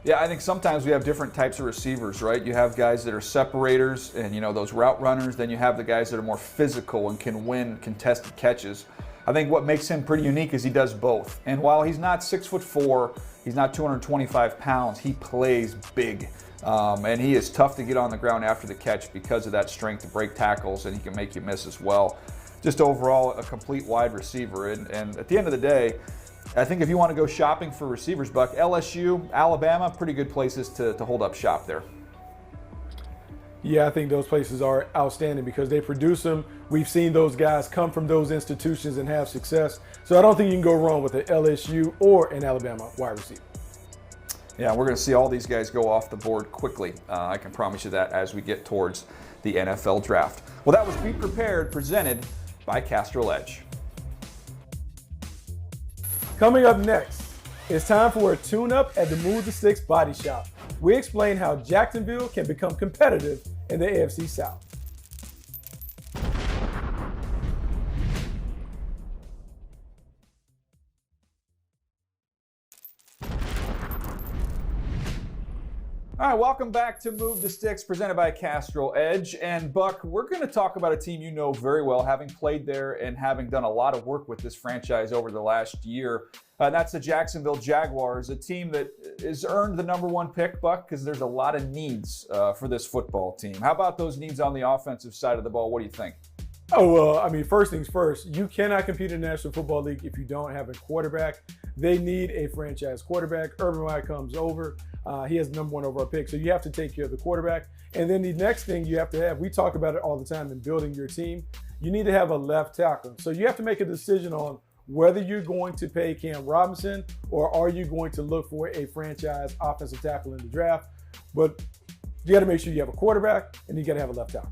Yeah, I think sometimes we have different types of receivers, right? You have guys that are separators and, those route runners. Then you have the guys that are more physical and can win contested catches. I think what makes him pretty unique is he does both. And while he's not 6'4", he's not 225 pounds, he plays big. And he is tough to get on the ground after the catch because of that strength to break tackles, and he can make you miss as well. Just overall, a complete wide receiver. And at the end of the day, I think if you want to go shopping for receivers, Buck, LSU, Alabama, pretty good places to hold up shop there. Yeah, I think those places are outstanding because they produce them. We've seen those guys come from those institutions and have success. So I don't think you can go wrong with an LSU or an Alabama wide receiver. Yeah, we're going to see all these guys go off the board quickly. I can promise you that as we get towards the NFL draft. Well, that was Be Prepared, presented by Castrol Edge. Coming up next, it's time for a tune-up at the Move the Sticks Body Shop. We explain how Jacksonville can become competitive in the AFC South. All right, welcome back to Move the Sticks, presented by Castrol Edge. And Buck, we're going to talk about a team you know very well, having played there and having done a lot of work with this franchise over the last year. That's the Jacksonville Jaguars, a team that has earned the #1 pick, Buck, because there's a lot of needs for this football team. How about those needs on the offensive side of the ball? What do you think? Oh, well, first things first, you cannot compete in the National Football League if you don't have a quarterback. They need a franchise quarterback. Urban Meyer comes over. He has the #1 overall pick, so you have to take care of the quarterback. And then the next thing you have to have, we talk about it all the time in building your team, you need to have a left tackle. So you have to make a decision on whether you're going to pay Cam Robinson or are you going to look for a franchise offensive tackle in the draft. But you got to make sure you have a quarterback and you got to have a left tackle.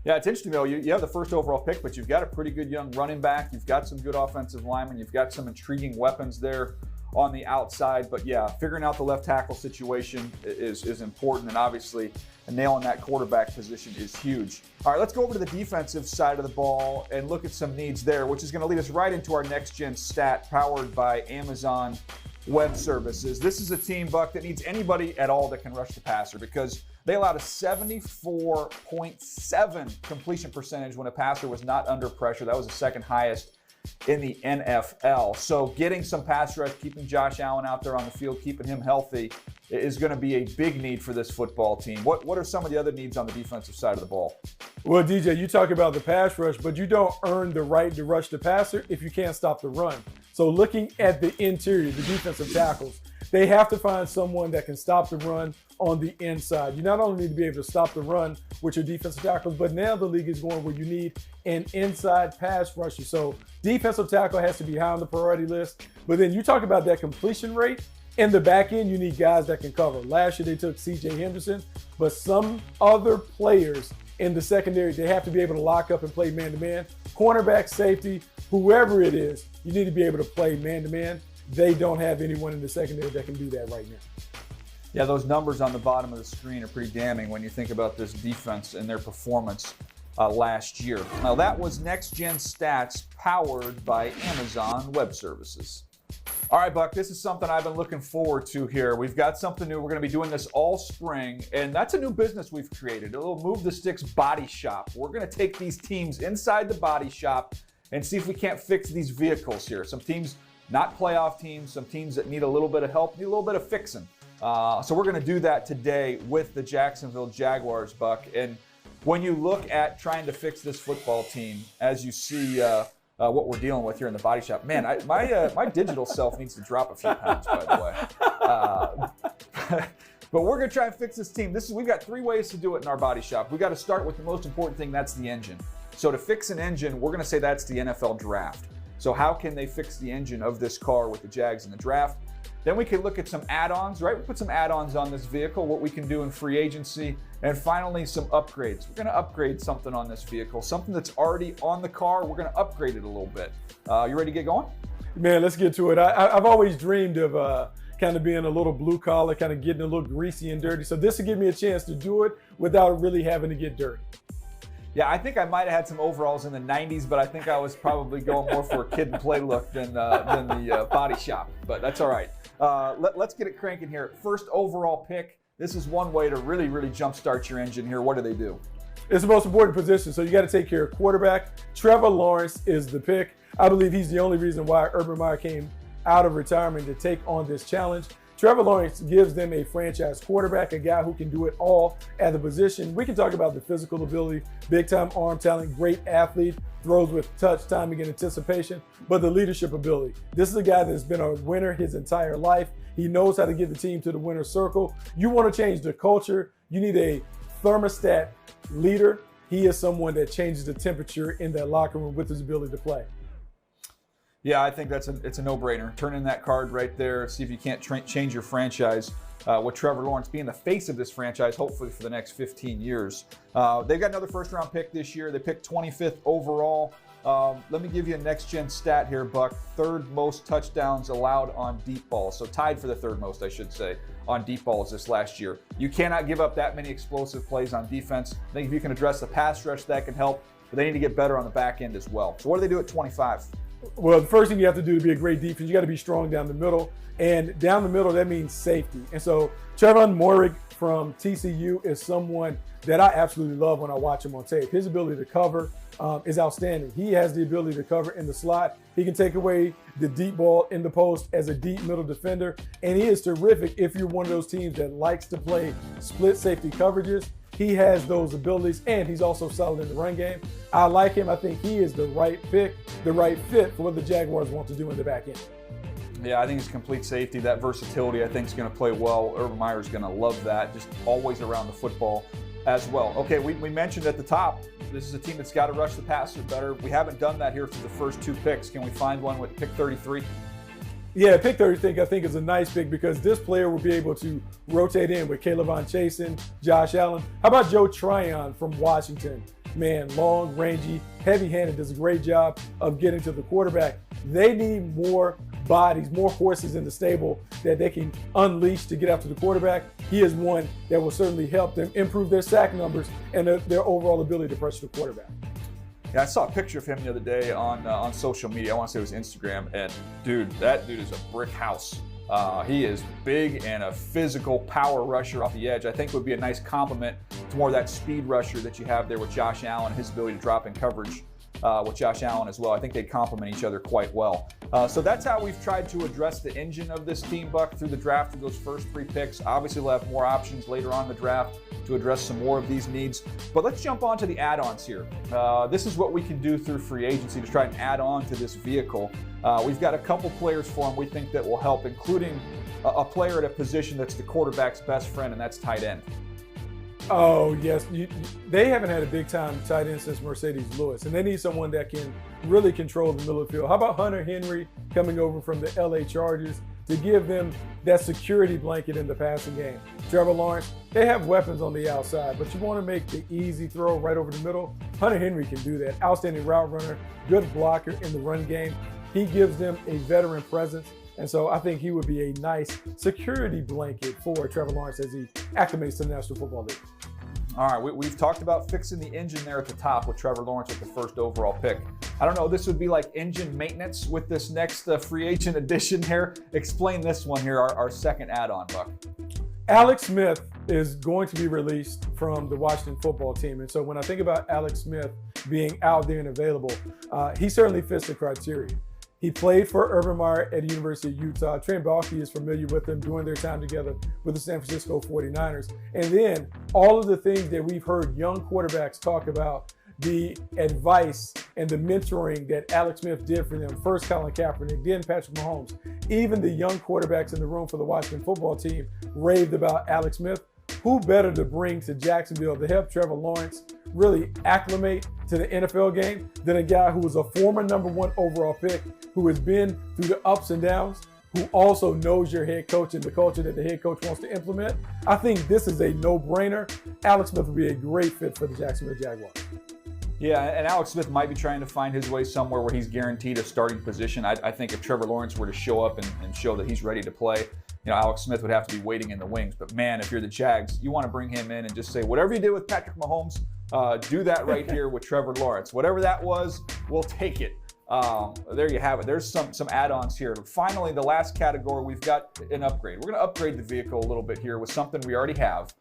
Yeah, it's interesting, though. You have the first overall pick, but you've got a pretty good young running back. You've got some good offensive linemen. You've got some intriguing weapons there on the outside. But, yeah, figuring out the left tackle situation is important. And, obviously, nailing that quarterback position is huge. All right, let's go over to the defensive side of the ball and look at some needs there, which is going to lead us right into our next-gen stat powered by Amazon Web Services. This is a team, Buck, that needs anybody at all that can rush the passer because they allowed a 74.7 completion percentage when a passer was not under pressure. That was the second highest in the NFL. So getting some pass rush, keeping Josh Allen out there on the field, keeping him healthy is going to be a big need for this football team. What are some of the other needs on the defensive side of the ball? Well, DJ, you talk about the pass rush, but you don't earn the right to rush the passer if you can't stop the run. So looking at the interior, the defensive tackles, they have to find someone that can stop the run on the inside. You not only need to be able to stop the run with your defensive tackles, but now the league is going where you need an inside pass rusher. So defensive tackle has to be high on the priority list. But then you talk about that completion rate. In the back end, you need guys that can cover. Last year, they took C.J. Henderson, but some other players in the secondary, they have to be able to lock up and play man-to-man. Cornerback, safety, whoever it is, you need to be able to play man-to-man. They don't have anyone in the secondary that can do that right now. Yeah, those numbers on the bottom of the screen are pretty damning when you think about this defense and their performance last year. Now, that was Next Gen Stats powered by Amazon Web Services. All right, Buck, this is something I've been looking forward to here. We've got something new. We're going to be doing this all spring, and that's a new business we've created, a little Move the Sticks Body Shop. We're going to take these teams inside the body shop and see if we can't fix these vehicles here. Some teams, not playoff teams, some teams that need a little bit of help, need a little bit of fixing. So we're going to do that today with the Jacksonville Jaguars, Buck. And when you look at trying to fix this football team, as you see what we're dealing with here in the body shop, man, my digital self needs to drop a few pounds, by the way. But we're going to try and fix this team. We've got 3 ways to do it in our body shop. We've got to start with the most important thing, that's the engine. So to fix an engine, we're going to say that's the NFL draft. So how can they fix the engine of this car with the Jags in the draft? Then we can look at some add-ons, right? We put some add-ons on this vehicle, what we can do in free agency, and finally some upgrades. We're going to upgrade something on this vehicle, something that's already on the car. We're going to upgrade it a little bit. You ready to get going? Man, let's get to it. I've always dreamed of kind of being a little blue collar, kind of getting a little greasy and dirty. So this will give me a chance to do it without really having to get dirty. Yeah, I think I might have had some overalls in the 90s, but I think I was probably going more for a kid and play look than the body shop. But that's all right. Let's get it cranking here. First overall pick. This is one way to really, really jumpstart your engine here. What do they do? It's the most important position, so you got to take care of quarterback. Trevor Lawrence is the pick. I believe he's the only reason why Urban Meyer came out of retirement to take on this challenge. Trevor Lawrence gives them a franchise quarterback, a guy who can do it all at the position. We can talk about the physical ability, big-time arm talent, great athlete, throws with touch, timing, and anticipation, but the leadership ability. This is a guy that's been a winner his entire life. He knows how to get the team to the winner's circle. You want to change the culture. You need a thermostat leader. He is someone that changes the temperature in that locker room with his ability to play. Yeah, I think it's a no-brainer. Turn in that card right there. See if you can't change your franchise with Trevor Lawrence being the face of this franchise, hopefully for the next 15 years. They've got another first-round pick this year. They picked 25th overall. Let me give you a next-gen stat here, Buck. Third most touchdowns allowed on deep balls. So tied for the third most, I should say, on deep balls this last year. You cannot give up that many explosive plays on defense. I think if you can address the pass rush, that can help. But they need to get better on the back end as well. So what do they do at 25? Well, the first thing you have to do to be a great defense, you got to be strong down the middle. And down the middle, that means safety. And so Trevon Moehrig from TCU is someone that I absolutely love when I watch him on tape. His ability to cover is outstanding. He has the ability to cover in the slot. He can take away the deep ball in the post as a deep middle defender. And he is terrific if you're one of those teams that likes to play split safety coverages. He has those abilities, and he's also solid in the run game. I like him. I think he is the right pick, the right fit for what the Jaguars want to do in the back end. Yeah, I think it's complete safety. That versatility, I think, is going to play well. Urban Meyer is going to love that, just always around the football as well. Okay, we mentioned at the top, this is a team that's got to rush the passer better. We haven't done that here through the first two picks. Can we find one with pick 33? Yeah, pick 30 I think is a nice pick because this player will be able to rotate in with Caleb Von Chasen, Josh Allen. How about Joe Tryon from Washington? Man, long, rangy, heavy-handed, does a great job of getting to the quarterback. They need more bodies, more horses in the stable that they can unleash to get after the quarterback. He is one that will certainly help them improve their sack numbers and their overall ability to pressure the quarterback. Yeah, I saw a picture of him the other day on social media. I want to say it was Instagram. And dude, that dude is a brick house. He is big and a physical power rusher off the edge. I think would be a nice complement to more of that speed rusher that you have there with Josh Allen, his ability to drop in coverage with Josh Allen as well. I think they complement each other quite well. So that's how we've tried to address the engine of this team, Buck, through the draft through those first three picks. Obviously, we'll have more options later on in the draft to address some more of these needs. But let's jump on to the add-ons here. This is what we can do through free agency to try and add on to this vehicle. We've got a couple players for them we think that will help, including a player at a position that's the quarterback's best friend, and that's tight end. Oh, yes. They haven't had a big-time tight end since Mercedes Lewis, and they need someone that can really control the middle of the field. How about Hunter Henry coming over from the LA Chargers to give them that security blanket in the passing game? Trevor Lawrence, they have weapons on the outside, but you want to make the easy throw right over the middle. Hunter Henry can do that. Outstanding route runner, good blocker in the run game. He gives them a veteran presence. And so I think he would be a nice security blanket for Trevor Lawrence as he acclimates to the National Football League. All right, we've talked about fixing the engine there at the top with Trevor Lawrence with the first overall pick. I don't know, this would be like engine maintenance with this next free agent addition here. Explain this one here, our second add-on, Buck. Alex Smith is going to be released from the Washington football team. And so when I think about Alex Smith being out there and available, he certainly fits the criteria. He played for Urban Meyer at the University of Utah. Trent Baalke is familiar with him during their time together with the San Francisco 49ers. And then all of the things that we've heard young quarterbacks talk about, the advice and the mentoring that Alex Smith did for them, first Colin Kaepernick, then Patrick Mahomes. Even the young quarterbacks in the room for the Washington football team raved about Alex Smith. Who better to bring to Jacksonville to help Trevor Lawrence really acclimate to the NFL game than a guy who was a former #1 overall pick, who has been through the ups and downs, who also knows your head coach and the culture that the head coach wants to implement? I think this is a no-brainer. Alex Smith would be a great fit for the Jacksonville Jaguars. Yeah, and Alex Smith might be trying to find his way somewhere where he's guaranteed a starting position. I think if Trevor Lawrence were to show up and show that he's ready to play, Alex Smith would have to be waiting in the wings. But man, if you're the Jags, you want to bring him in and just say, whatever you did with Patrick Mahomes, do that right here with Trevor Lawrence. Whatever that was, we'll take it There you have it. There's some add-ons here. Finally, the last category, we've got an upgrade. We're going to upgrade the vehicle a little bit here with something we already have,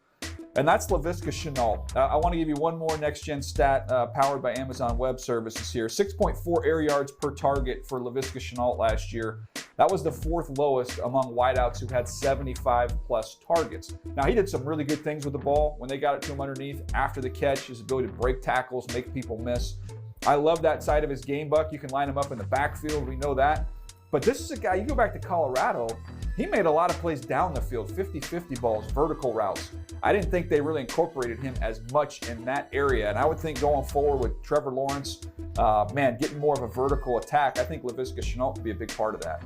and that's Laviska Shenault. I want to give you one more next-gen stat powered by Amazon Web Services here. 6.4 air yards per target for Laviska Shenault last year. That was the fourth lowest among wideouts who had 75-plus targets. Now, he did some really good things with the ball when they got it to him underneath after the catch, his ability to break tackles, make people miss. I love that side of his game, Buck. You can line him up in the backfield. We know that. But this is a guy, you go back to Colorado, he made a lot of plays down the field, 50-50 balls, vertical routes. I didn't think they really incorporated him as much in that area. And I would think going forward with Trevor Lawrence, getting more of a vertical attack, I think Laviska Shenault would be a big part of that.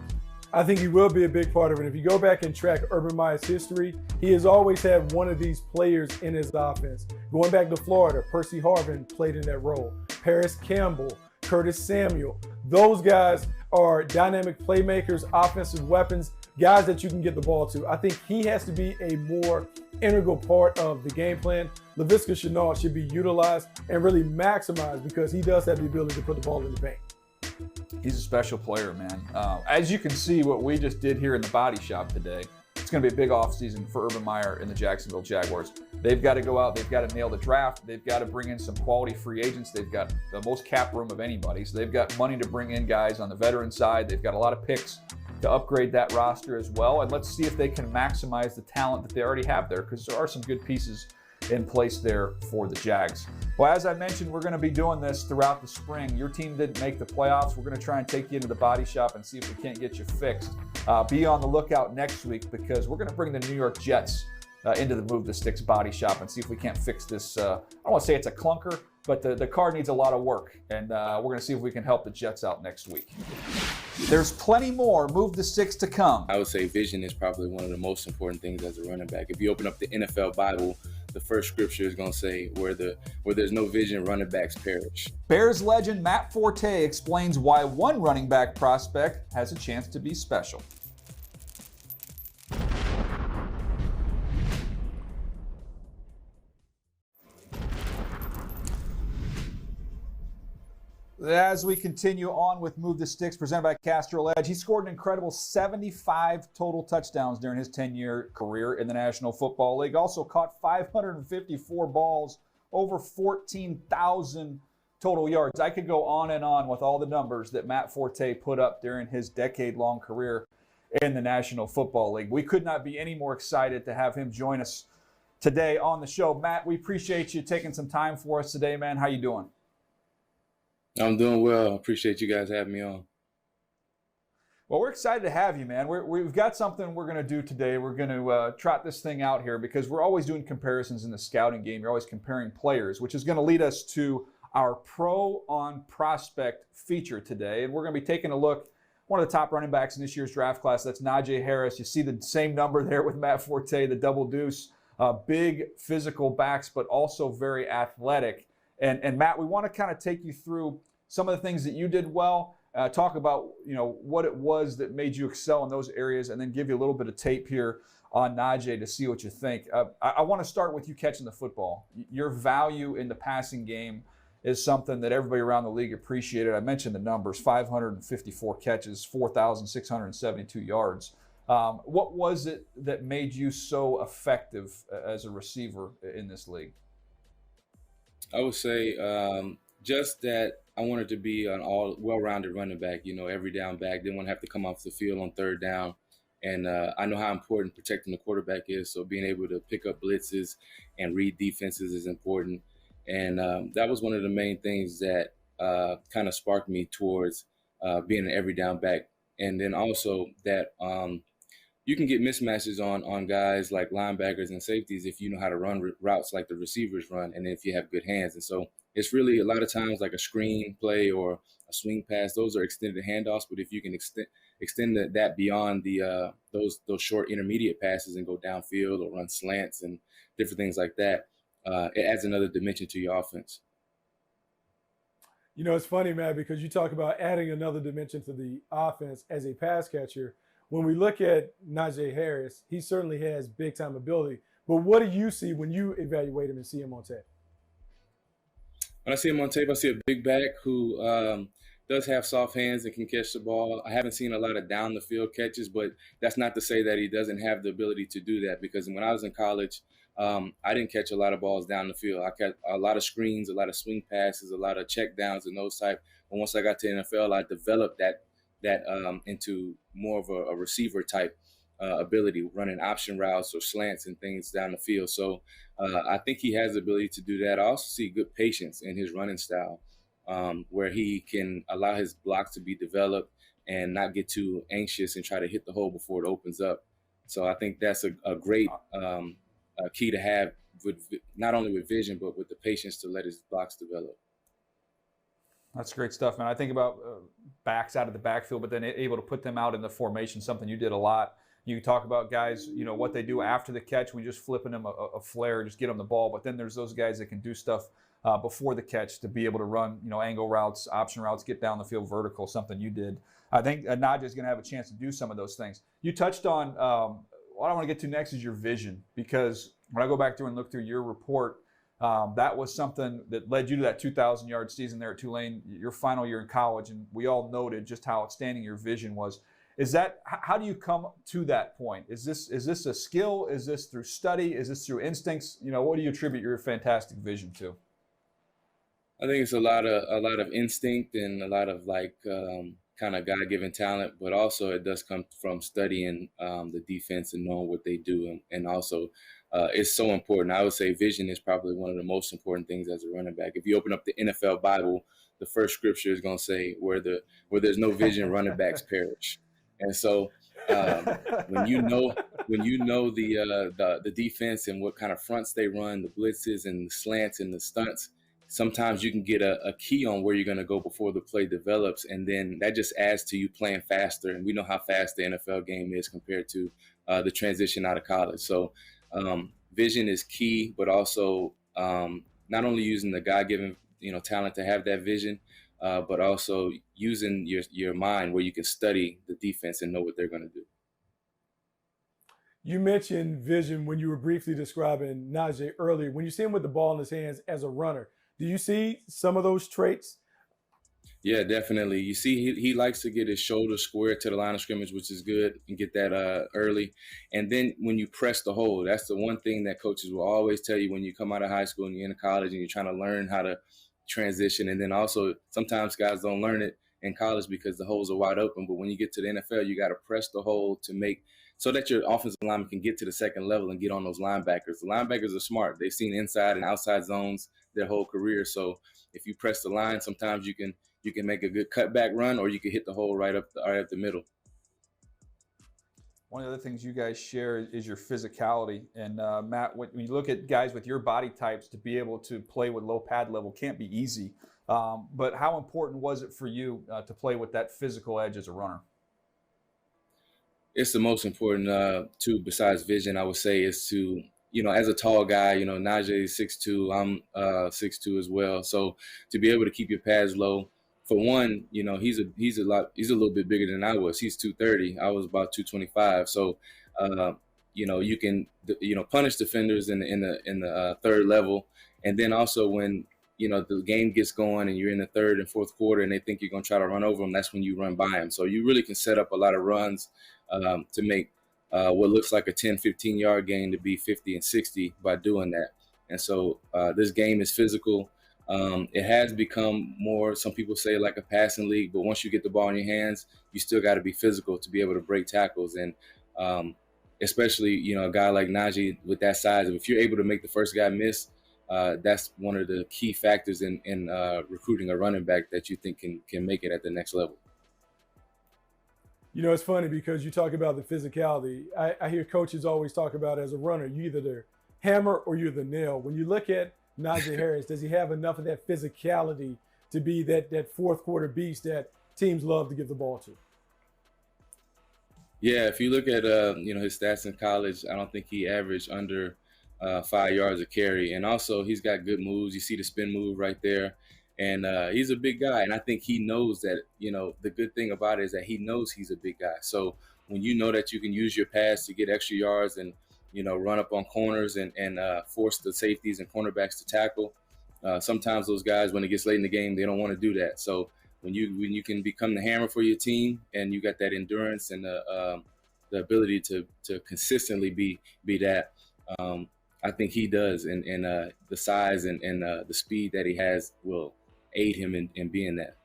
I think he will be a big part of it. If you go back and track Urban Meyer's history, he has always had one of these players in his offense. Going back to Florida, Percy Harvin played in that role. Paris Campbell, Curtis Samuel. Those guys are dynamic playmakers, offensive weapons, guys that you can get the ball to. I think he has to be a more integral part of the game plan. Laviska Shenault should be utilized and really maximized because he does have the ability to put the ball in the bank. He's a special player, man. As you can see, what we just did here in the body shop today, it's going to be a big offseason for Urban Meyer and the Jacksonville Jaguars. They've got to go out. They've got to nail the draft. They've got to bring in some quality free agents. They've got the most cap room of anybody. So they've got money to bring in guys on the veteran side. They've got a lot of picks to upgrade that roster as well. And let's see if they can maximize the talent that they already have there, because there are some good pieces in place there for the Jags. Well, as I mentioned, we're going to be doing this throughout the spring. Your team didn't make the playoffs. We're going to try and take you into the body shop and see if we can't get you fixed. Be on the lookout next week because we're going to bring the New York Jets into the Move the Sticks body shop and see if we can't fix this. I don't want to say it's a clunker, but the car needs a lot of work, and we're going to see if we can help the Jets out next week. There's plenty more Move the Sticks to come. I would say vision is probably one of the most important things as a running back. If you open up the NFL Bible, the first scripture is going to say, where there's no vision, running backs perish. Bears legend Matt Forte explains why one running back prospect has a chance to be special. As we continue on with Move the Sticks, presented by Castrol Edge, he scored an incredible 75 total touchdowns during his 10-year career in the National Football League. Also caught 554 balls, over 14,000 total yards. I could go on and on with all the numbers that Matt Forte put up during his decade-long career in the National Football League. We could not be any more excited to have him join us today on the show. Matt, we appreciate you taking some time for us today, man. How you doing? I'm doing well. Appreciate you guys having me on. Well, we're excited to have you, man. We've got something we're going to do today. We're going to trot this thing out here because we're always doing comparisons in the scouting game. You're always comparing players, which is going to lead us to our Pro on Prospect feature today. And we're going to be taking a look, one of the top running backs in this year's draft class, that's Najee Harris. You see the same number there with Matt Forte, the double deuce. Big physical backs, but also very athletic. And Matt, we want to kind of take you through some of the things that you did well, talk about what it was that made you excel in those areas, and then give you a little bit of tape here on Najee to see what you think. I want to start with you catching the football. Your value in the passing game is something that everybody around the league appreciated. I mentioned the numbers, 554 catches, 4,672 yards. What was it that made you so effective as a receiver in this league? I would say just that I wanted to be an all well-rounded running back, every down back. Didn't want to have to come off the field on third down. And I know how important protecting the quarterback is. So being able to pick up blitzes and read defenses is important. And that was one of the main things that kind of sparked me towards being an every down back. And then also that you can get mismatches on guys like linebackers and safeties if you know how to run routes like the receivers run, and if you have good hands. And so it's really a lot of times like a screen play or a swing pass. Those are extended handoffs, but if you can extend that beyond the those short intermediate passes and go downfield or run slants and different things like that, it adds another dimension to your offense. It's funny, Matt, because you talk about adding another dimension to the offense as a pass catcher. When we look at Najee Harris, he certainly has big-time ability. But what do you see when you evaluate him and see him on tape? When I see him on tape, I see a big back who does have soft hands and can catch the ball. I haven't seen a lot of down the field catches, but that's not to say that he doesn't have the ability to do that, because when I was in college, I didn't catch a lot of balls down the field. I catch a lot of screens, a lot of swing passes, a lot of check downs and those type. But once I got to NFL, I developed that into more of a receiver type ability, running option routes or slants and things down the field. So I think he has the ability to do that. I also see good patience in his running style, where he can allow his blocks to be developed and not get too anxious and try to hit the hole before it opens up. So I think that's a great key to have, with not only with vision, but with the patience to let his blocks develop. That's great stuff, man. I think about backs out of the backfield, but then able to put them out in the formation, something you did a lot. You talk about guys, what they do after the catch. We just flipping them a flare, just get them the ball. But then there's those guys that can do stuff before the catch to be able to run, angle routes, option routes, get down the field vertical, something you did. I think Najee is going to have a chance to do some of those things. You touched on, what I want to get to next is your vision, because when I go back through and look through your report, that was something that led you to that 2,000-yard season there at Tulane, your final year in college, and we all noted just how outstanding your vision was. How do you come to that point? Is this a skill? Is this through study? Is this through instincts? What do you attribute your fantastic vision to? I think it's a lot of instinct and a lot of kind of God-given talent, but also it does come from studying the defense and knowing what they do, and also it's so important. I would say vision is probably one of the most important things as a running back. If you open up the NFL Bible, the first scripture is going to say, where there's no vision, running backs perish. And so when you know the defense and what kind of fronts they run, the blitzes and the slants and the stunts, sometimes you can get a key on where you're going to go before the play develops, and then that just adds to you playing faster. And we know how fast the NFL game is compared to the transition out of college. So vision is key, but also not only using the God-given talent to have that vision, but also using your mind where you can study the defense and know what they're going to do. You mentioned vision when you were briefly describing Najee earlier. When you see him with the ball in his hands as a runner, do you see some of those traits? Yeah, definitely. You see, he likes to get his shoulder square to the line of scrimmage, which is good, and get that early. And then when you press the hole, that's the one thing that coaches will always tell you when you come out of high school and you're in college and you're trying to learn how to transition. And then also sometimes guys don't learn it in college because the holes are wide open. But when you get to the NFL, you got to press the hole to make so that your offensive lineman can get to the second level and get on those linebackers. The linebackers are smart. They've seen inside and outside zones their whole career. So if you press the line, sometimes you can make a good cutback run, or you can hit the hole right up the middle. One of the other things you guys share is your physicality. And Matt, when you look at guys with your body types, to be able to play with low pad level can't be easy. But how important was it for you to play with that physical edge as a runner? It's the most important, too, besides vision, I would say, is to, as a tall guy, Najee is 6'2", I'm 6'2" as well. So to be able to keep your pads low, for one, he's a little bit bigger than I was. He's 230. I was about 225. So, you can, punish defenders in the third level. And then also when, the game gets going and you're in the third and fourth quarter and they think you're going to try to run over them, that's when you run by them. So you really can set up a lot of runs to make what looks like a 10, 15-yard gain to be 50 and 60 by doing that. And so this game is physical. It has become more, some people say, like a passing league, but once you get the ball in your hands, you still got to be physical to be able to break tackles. And especially, a guy like Najee with that size, if you're able to make the first guy miss, that's one of the key factors in recruiting a running back that you think can make it at the next level. It's funny because you talk about the physicality. I hear coaches always talk about, as a runner, you either the hammer or you're the nail. When you look at Najee Harris, does he have enough of that physicality to be that fourth quarter beast that teams love to give the ball to? Yeah, if you look at his stats in college, I don't think he averaged under 5 yards a carry. And also he's got good moves. You see the spin move right there. And he's a big guy. And I think he knows that, the good thing about it is that he knows he's a big guy. So when you know that you can use your pass to get extra yards and, run up on corners and force the safeties and cornerbacks to tackle, sometimes those guys, when it gets late in the game, they don't want to do that. So when you can become the hammer for your team, and you got that endurance and the ability to consistently be that. I think he does, and the size and the speed that he has will aid him in being that.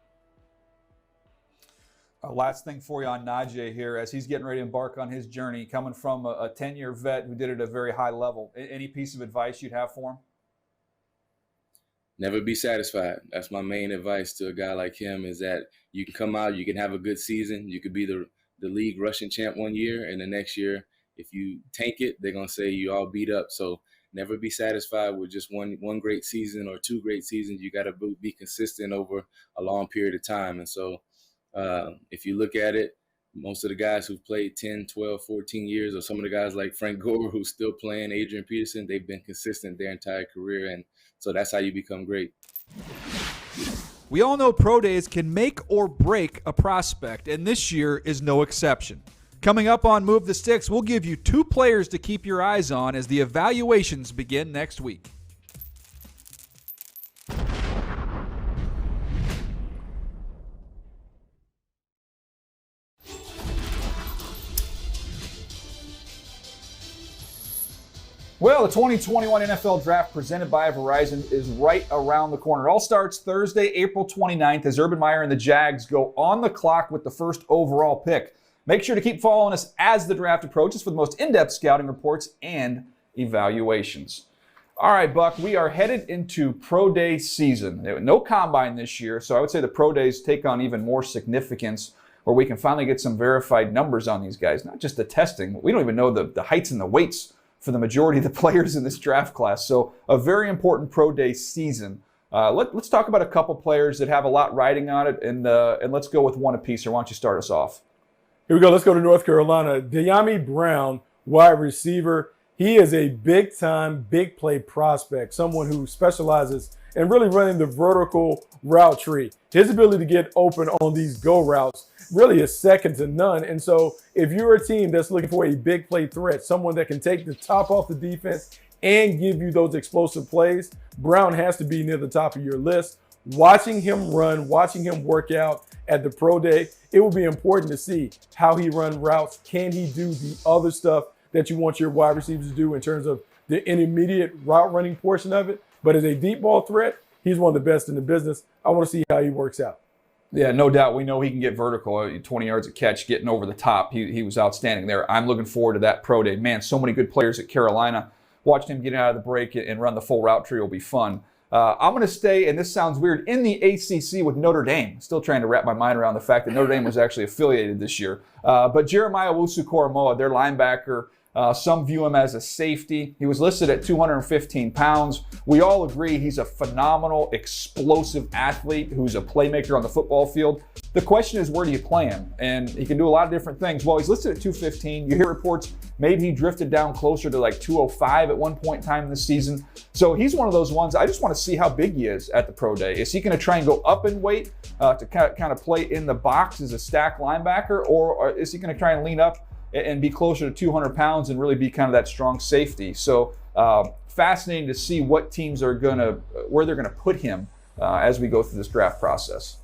Last thing for you on Najee here, as he's getting ready to embark on his journey, coming from a 10-year vet who did it at a very high level. Any piece of advice you'd have for him? Never be satisfied. That's my main advice to a guy like him, is that you can come out, you can have a good season, you could be the league rushing champ one year, and the next year, if you tank it, they're going to say you all beat up. So never be satisfied with just one great season or two great seasons. You got to be consistent over a long period of time. And so if you look at it, most of the guys who've played 10, 12, 14 years, or some of the guys like Frank Gore who's still playing, Adrian Peterson, they've been consistent their entire career. And so that's how you become great. We all know pro days can make or break a prospect, and this year is no exception. Coming up on Move the Sticks, we'll give you 2 players to keep your eyes on as the evaluations begin next week. Well, the 2021 NFL Draft presented by Verizon is right around the corner. It all starts Thursday, April 29th, as Urban Meyer and the Jags go on the clock with the first overall pick. Make sure to keep following us as the draft approaches for the most in-depth scouting reports and evaluations. All right, Buck, we are headed into pro day season. No combine this year, so I would say the pro days take on even more significance, where we can finally get some verified numbers on these guys, not just the testing. We don't even know the heights and the weights for the majority of the players in this draft class. So a very important pro day season. Let's talk about a couple players that have a lot riding on it, and let's go with one apiece. Or why don't you start us off? Here we go. Let's go to North Carolina. De'Ami Brown, wide receiver. He is a big-time, big play prospect, someone who specializes in really running the vertical route tree. His ability to get open on these go routes really is second to none. And so if you're a team that's looking for a big play threat, someone that can take the top off the defense and give you those explosive plays, Brown has to be near the top of your list. Watching him run, watching him work out at the pro day, it will be important to see how he runs routes. Can he do the other stuff that you want your wide receivers to do in terms of the intermediate route running portion of it? But as a deep ball threat, he's one of the best in the business. I want to see how he works out. Yeah, no doubt. We know he can get vertical, 20 yards a catch, getting over the top. He was outstanding there. I'm looking forward to that pro day. Man, so many good players at Carolina. Watching him get out of the break and run the full route tree will be fun. I'm going to stay, and this sounds weird, in the ACC with Notre Dame. Still trying to wrap my mind around the fact that Notre Dame was actually affiliated this year. But Jeremiah Owusu-Koramoah, their linebacker, some view him as a safety. He was listed at 215 pounds. We all agree he's a phenomenal, explosive athlete who's a playmaker on the football field. The question is, where do you play him? And he can do a lot of different things. Well, he's listed at 215. You hear reports maybe he drifted down closer to like 205 at one point in time this season. So he's one of those ones, I just want to see how big he is at the pro day. Is he going to try and go up in weight to kind of play in the box as a stack linebacker, or is he going to try and lean up and be closer to 200 pounds and really be kind of that strong safety? So fascinating to see what teams are where they're going to put him as we go through this draft process.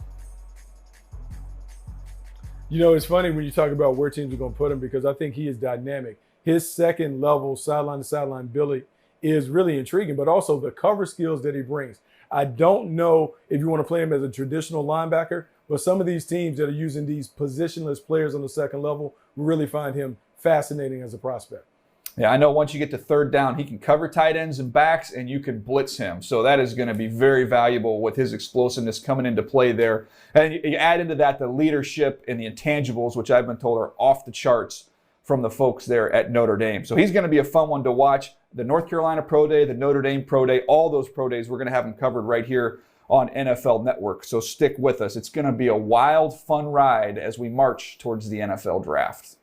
You know, it's funny when you talk about where teams are going to put him, because I think he is dynamic. His second level sideline-to-sideline ability is really intriguing, but also the cover skills that he brings. I don't know if you want to play him as a traditional linebacker, but some of these teams that are using these positionless players on the second level really find him fascinating as a prospect. Yeah, I know once you get to third down, he can cover tight ends and backs, and you can blitz him. So that is going to be very valuable with his explosiveness coming into play there. And you add into that the leadership and the intangibles, which I've been told are off the charts from the folks there at Notre Dame. So he's going to be a fun one to watch. The North Carolina Pro Day, the Notre Dame Pro Day, all those Pro Days, we're going to have them covered right here on NFL Network. So stick with us. It's going to be a wild, fun ride as we march towards the NFL Draft.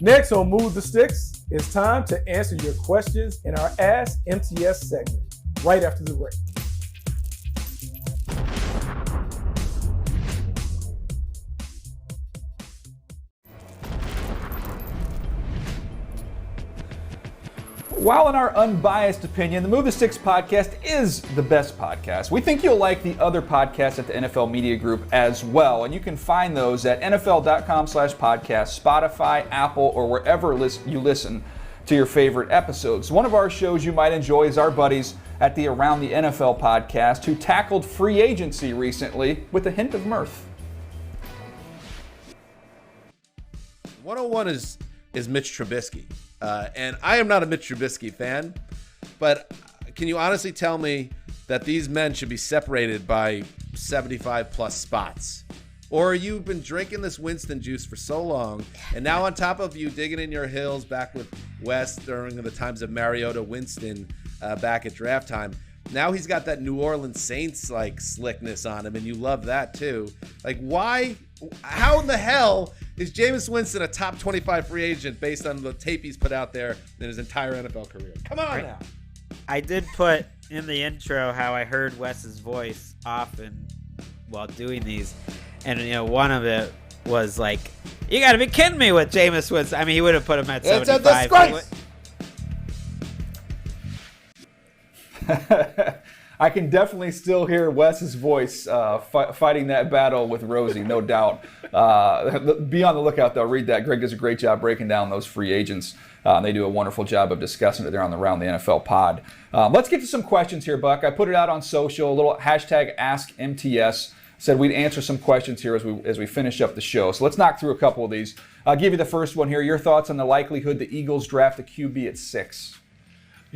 Next on Move the Sticks, it's time to answer your questions in our Ask MTS segment, right after the break. While in our unbiased opinion, the Move the Sticks podcast is the best podcast, we think you'll like the other podcasts at the NFL Media Group as well. And you can find those at NFL.com/podcast, Spotify, Apple, or wherever you listen to your favorite episodes. One of our shows you might enjoy is our buddies at the Around the NFL podcast, who tackled free agency recently with a hint of mirth. 101 is Mitch Trubisky. And I am not a Mitch Trubisky fan, but can you honestly tell me that these men should be separated by 75 plus spots? Or you've been drinking this Winston juice for so long, and now on top of you digging in your heels back with Wes during the times of Mariota Winston back at draft time, now he's got that New Orleans Saints like slickness on him, and you love that too. Like, why? How in the hell is Jameis Winston a top 25 free agent based on the tape he's put out there in his entire NFL career? Come on now. I did put in the intro how I heard Wes's voice often while doing these, and one of it was like, "You got to be kidding me with Jameis Winston." I mean, he would have put him at 75. It's a disgrace. I can definitely still hear Wes's voice fighting that battle with Rosie, no doubt. Be on the lookout, though. Read that. Greg does a great job breaking down those free agents. They do a wonderful job of discussing it there on the Around the NFL pod. Let's get to some questions here, Buck. I put it out on social, a little hashtag AskMTS. Said we'd answer some questions here as we finish up the show. So let's knock through a couple of these. I'll give you the first one here. Your thoughts on the likelihood the Eagles draft a QB at 6?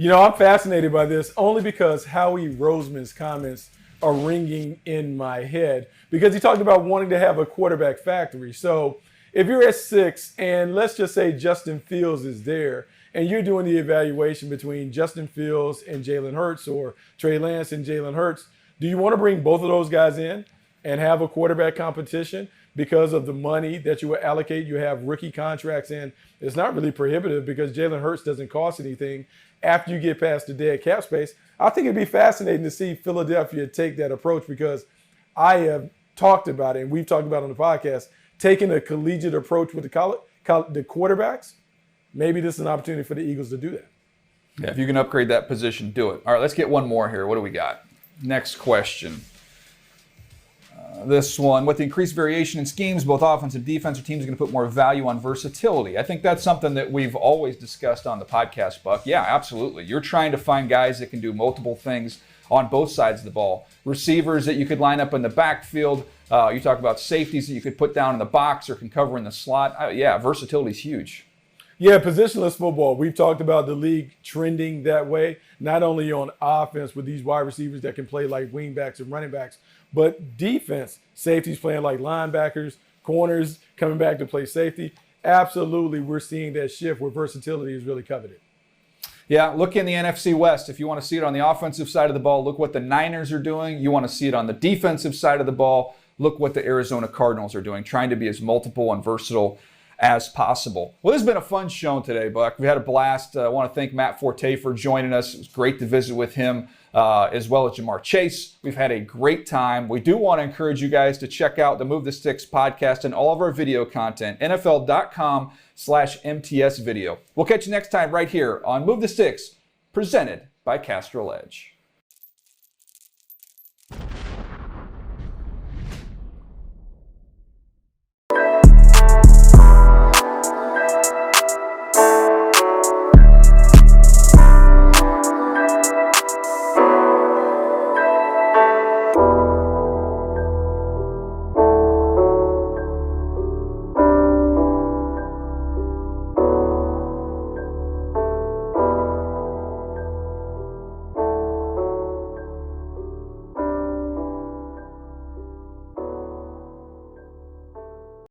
I'm fascinated by this only because Howie Roseman's comments are ringing in my head, because he talked about wanting to have a quarterback factory. So if you're at 6 and let's just say Justin Fields is there and you're doing the evaluation between Justin Fields and Jalen Hurts, or Trey Lance and Jalen Hurts, do you want to bring both of those guys in and have a quarterback competition because of the money that you will allocate? You have rookie contracts in. It's not really prohibitive because Jalen Hurts doesn't cost anything after you get past the dead cap space. I think it'd be fascinating to see Philadelphia take that approach, because I have talked about it, and we've talked about it on the podcast, taking a collegiate approach with the quarterbacks. Maybe this is an opportunity for the Eagles to do that. Yeah, if you can upgrade that position, do it. All right, let's get one more here. What do we got? Next question. This one, with the increased variation in schemes, both offense and defensive teams are going to put more value on versatility. I think that's something that we've always discussed on the podcast, Buck. Yeah, absolutely. You're trying to find guys that can do multiple things on both sides of the ball. Receivers that you could line up in the backfield. You talk about safeties that you could put down in the box or can cover in the slot. Yeah, versatility is huge. Yeah, positionless football. We've talked about the league trending that way, not only on offense with these wide receivers that can play like wingbacks and running backs, but defense, safeties playing like linebackers, corners coming back to play safety. Absolutely, we're seeing that shift where versatility is really coveted. Yeah, look in the NFC West. If you want to see it on the offensive side of the ball, look what the Niners are doing. You want to see it on the defensive side of the ball, look what the Arizona Cardinals are doing, trying to be as multiple and versatile as possible. Well, this has been a fun show today, Buck. We had a blast. I want to thank Matt Forte for joining us. It was great to visit with him, as well as Jamar Chase. We've had a great time. We do want to encourage you guys to check out the Move the Sticks podcast and all of our video content, NFL.com/MTS video. We'll catch you next time right here on Move the Sticks, presented by Castrol Edge.